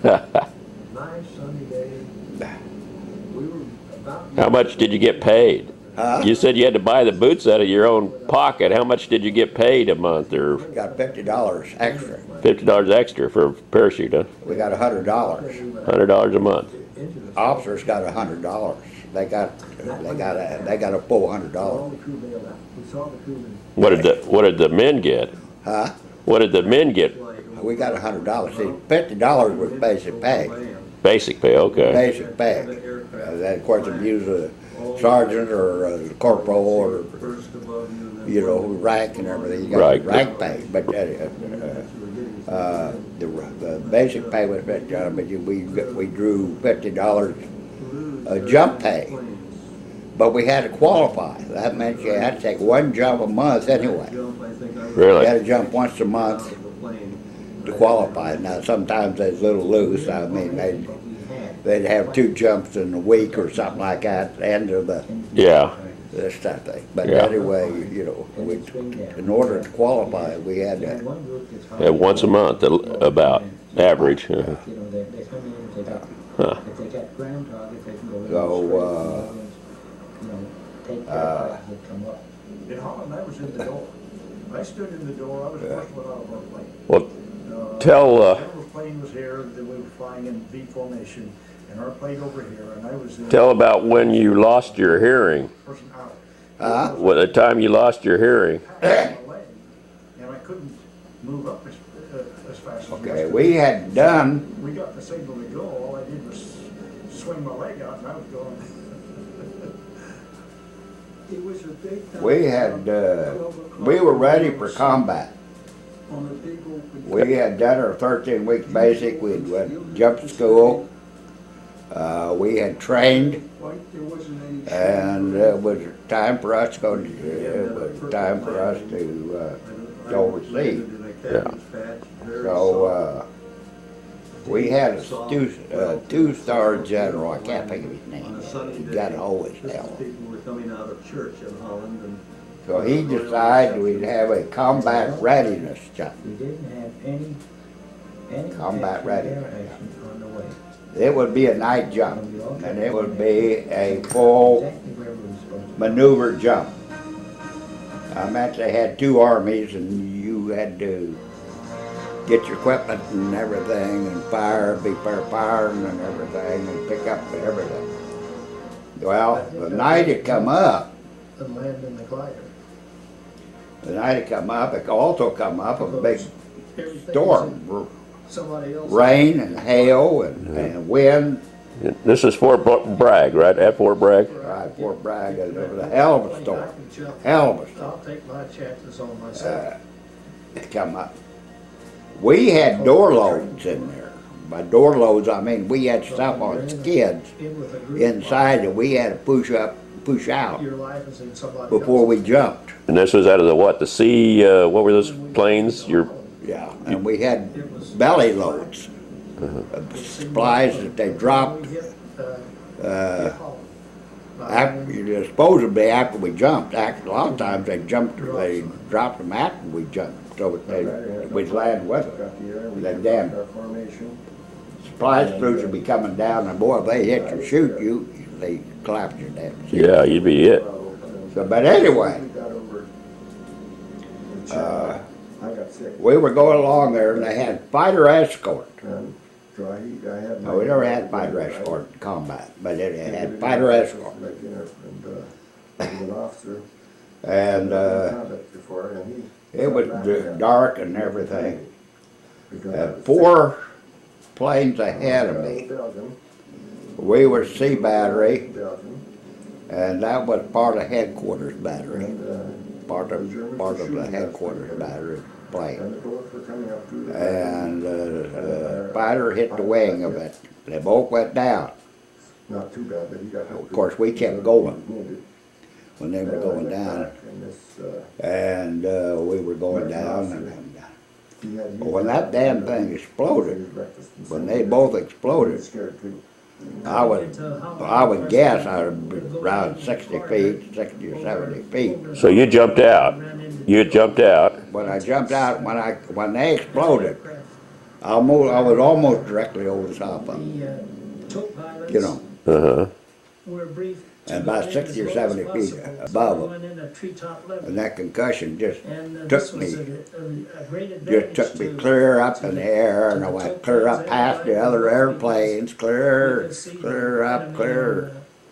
Nice sunny day. We were about. How much did you get paid? Huh? You said you had to buy the boots out of your own pocket. How much did you get paid a month, or Got $50 extra. $50 extra for a parachute? Huh? We got $100. $100 a month. Officers got $100. They got a full $100. What did the men get? Huh? What did the men get? We got $100. See, $50 was basic pay. Basic pay, okay. Basic pay. Then of course if you was a sergeant or a corporal or rank and everything, you got Right. rank pay. But the basic pay was $50, but we drew $50 jump pay. But we had to qualify. That meant you had to take one jump a month anyway. Really? You had to jump once a month to qualify. Now sometimes they're a little loose. I mean, they'd have 2 jumps in a week or something like that at the end of this type of thing. But anyway, in order to qualify, we had to. Once a month, about average. Huh. So. In Holland, I was in the door. I stood in the door. I was the first one out of our plane. Well, tell. Our plane was here. Then we were flying in V formation, and our plane over here, and I was in. Tell about when you lost your hearing. Person out. Well, the time you lost your hearing. And I couldn't move up as fast as Okay, we had done. We got the signal to go. All I did was swing my leg out, and I was going. It was a big time. We had. We were ready for combat. We had done our 13 weeks basic. We had jumped to school. We had trained, and it was time for us to go. It was time for us to overseas. Yeah. So we had a 2-star general. I can't think of his name. He got always hell. So he decided we'd have a combat readiness jump. Combat readiness. It would be a night jump, and it would be a full maneuver jump. I meant they had 2 armies, and you had to get your equipment and everything, and be firing and everything, and pick up everything. Well, the night it come up, And land in the glider. it also come up a big storm, rain and hail and wind. This is Fort Bragg, right? At Fort Bragg? Right, Fort Bragg, it was a hell of a storm. Hell of a storm. I'll take my chances on myself. It come up. We had door loads in there. By door loads, I mean we had stuff on skids inside that we had to push out before we jumped. And this was out of the what? The sea? What were those planes? Yeah, and we had belly loads of supplies that they dropped supposedly after we jumped. A lot of times they dropped them after we jumped, so we'd land with them. That damn supply crews would be coming down, and boy, if they hit you, shoot you, they collapse your damn ship. Yeah, you'd be it. So, but anyway, we were going along there, and they had fighter escort. No, we never had fighter escort in combat, but it had fighter escort. And it was dark and everything. 4 planes ahead of me. We were Sea Battery, and that was part of headquarters battery. Part of the headquarters battery plane. And the fighter hit the wing of it. They both went down. Of course, we kept going when they were going down. And we were going down. And when that damn thing exploded, when they both exploded, I would guess I was around 60 feet, 60 or 70 feet. So you jumped out. You jumped out. When I jumped out, when they exploded, I was almost directly over the top of them, The tow pilots you know, Uh-huh. were briefed to and go about in 60 or as low as 70 feet possible. So above we them. went in at treetop level. And that concussion just And took this was me, a great advantage just took me to- clear up to in the- the air, to and I the went tow clear planes up past and the other because airplanes, we clear, could see clear the up, enemy clear.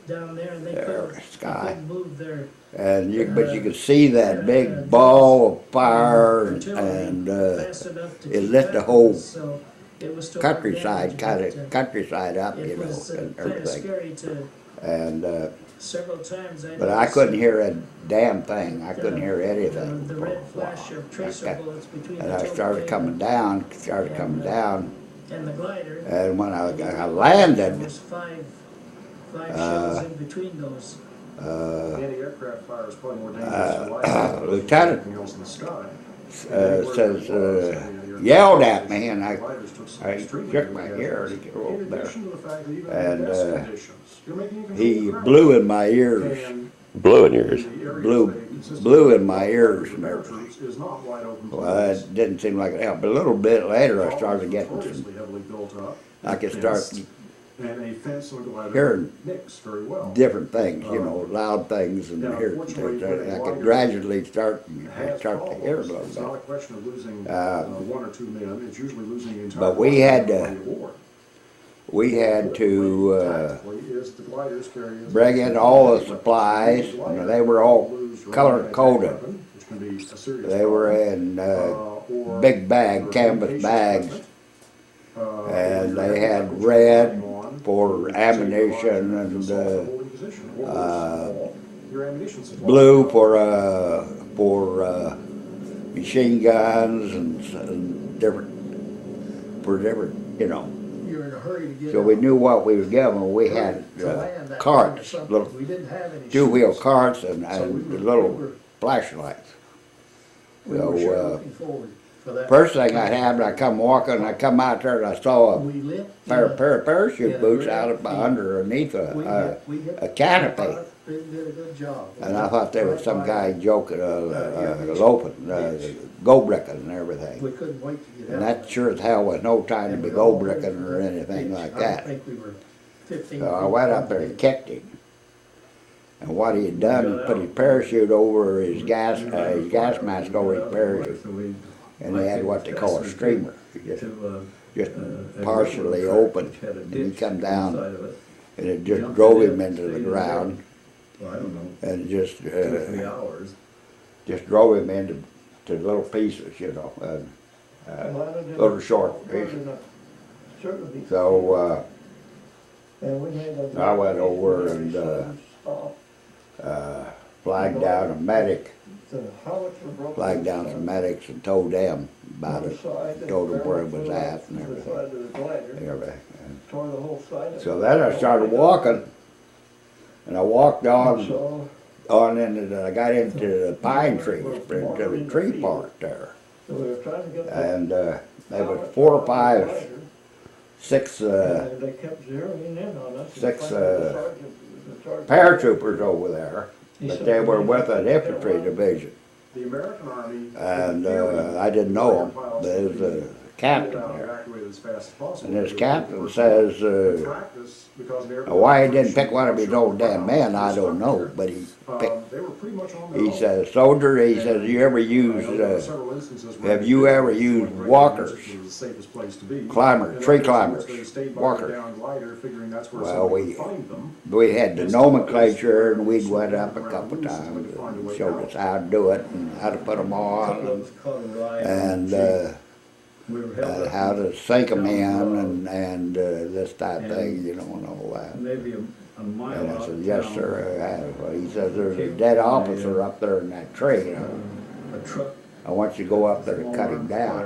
down there, and they There, couldn't, they sky. couldn't move their And but you could see that big ball of fire, and fast enough to it keep lit the back whole with us, so it was to our countryside, advantage, kind of but, countryside up, you it know, was and kind of everything. scary to And several times. but I couldn't hear a damn thing. I couldn't hear anything. The red flash of tracer bullets between And the I tow started plane coming down, and and the glider. when I There landed, was five shells in between those. Anti-aircraft fire is probably more dangerous to life than Lieutenant anything else in the sky. says, yelled at me, and I shook my hair to get over In there. addition to the fact that even And, in the best conditions, you're making a He controlled blew in my ears, and Blew in yours. the areas blew, they consist blew of in my ears and paratroops everything. is not wide open Well, plains. it didn't seem like it helped. But a little bit later, I All started is getting some. notoriously heavily built up, I could fenced, start and a fence and a glider hearing mix very well. different things, you know, loud things, and Now, hear. unfortunately, I glider could gradually start has to hear a problems. little It's not a bit. question of losing Uh, one or two men. It's usually losing the entire. but we had to- body of war. We had to Tactically, is the gliders carry as- bring in all the supplies, and they were all color coded. Which can be a serious They were problem. in Or big bag, canvas bags, and they had red for ammunition, and blue for machine guns, and different, you know. You're in a hurry to get So out. we knew what we were given. We had To land that carts, plane or little something. We didn't have any two-wheel shoes. carts, and, So we were- little we were- flashlights. We were So, sure looking forward for that. First thing I had, I come walking, I come out there, and I saw a We lit. pair of parachute yeah, boots yeah. out of underneath We hit a canopy. They did a good job. And I thought there was some Right guy by- joking, yeah, loping, beach. go bricking and everything. We couldn't wait to get out. And that sure as hell was no time to be go bricking or anything like I that. think we were 15 So I feet went from up there the and beach. kicked him. And what he had done, he put his parachute over his gas mask over his parachute. And he had what they call a streamer. He just partially open, and he come down, and it just drove him into the ground, and just drove him into little pieces, you know, and little short pieces. So I went over and flagged down a medic, flagged down some medics and told them about it, told them where it was at and everything. So then I started walking, and I walked on into I got into the pine trees, into the tree part there. And there was 4 or 5, 6 paratroopers over there, but they were with an infantry division. The American Army. And I didn't know him. There was a captain there. And this captain says, why he didn't pick one of his old damn men, I don't know, but he picked. He says, soldier, he says, have you ever used walkers? Tree climbers, walkers. Well, we had the nomenclature, and we went up a couple times and showed us how to do it and how to put them on, and how to sink them in, and this type thing, you know, and all that. And I said, yes, sir, I have. Well, he says, there's a dead officer up there in that tree. You know. I want you to go up there and cut him down.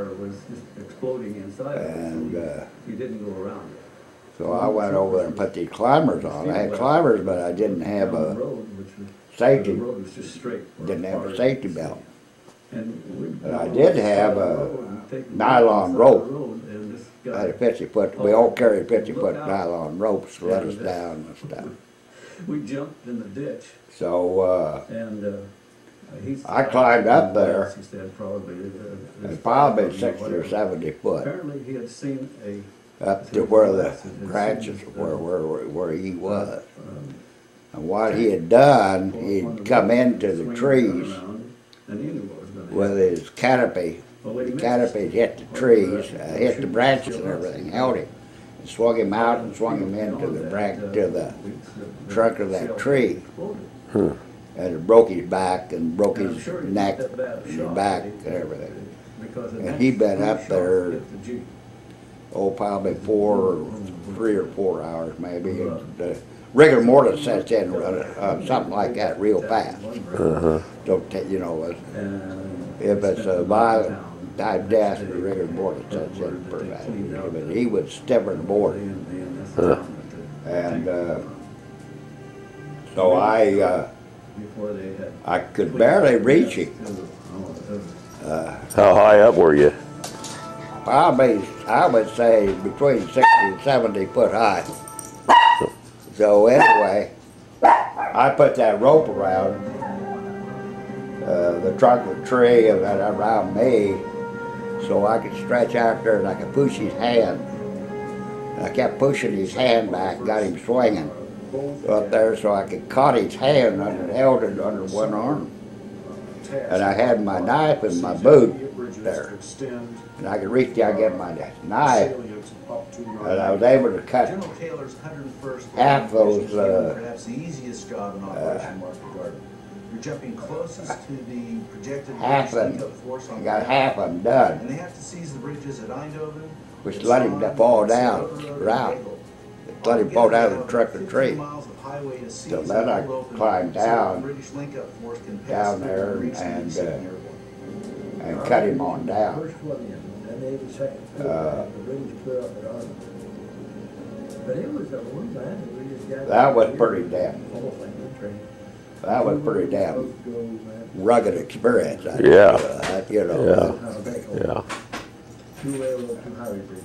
And you didn't go around it. so I went over there and put these climbers on. I had climbers, but I didn't have a safety, didn't have a safety belt. But I did have a nylon rope. I had a 50-foot, we all carried 50-foot nylon ropes to let us down and stuff. We jumped in the ditch. So, And I climbed up there. He said probably. It's probably 60 or 70 foot Apparently he had seen up to where the branches where he was. And what he had done, he'd come into the trees with his canopy. The canopy hit the trees, hit the branches and everything, held him. And swung him out and swung him into the trunk of that tree. And it broke his back and broke his neck and his back and everything. And he'd been up there, probably 3 or 4 hours maybe. And rigor mortis sets in something like that real fast. Don't you know, if it's a violent type death, the rigor mortis sets in pretty fast. But he was stiffer than board. And so I could barely reach him. How high up were you? Probably, I would say between 60 and 70 foot high. So anyway, I put that rope around the trunk of the tree and around me so I could stretch out there and I could push his hand. And I kept pushing his hand back, got him swinging up there so I could caught his hand and held it under one arm. And I had my knife in my boot there. And I could reach down and get my knife. And I was able to cut half those perhaps the easiest job in Operation Market Garden. You're jumping closest to the projected half of force on them, got half of them done, and they have to seize the bridges at Eindhoven, which let him fall down, route. Let him fall down the trunk of the tree. So then I climbed down there and cut him on down. First one in, and then the second, the bridge clear up at Arnold. But it was the one man that we just got. That was pretty damn. That was pretty damn rugged experience. Yeah. You know. Yeah. Two railroad, two highway bridges.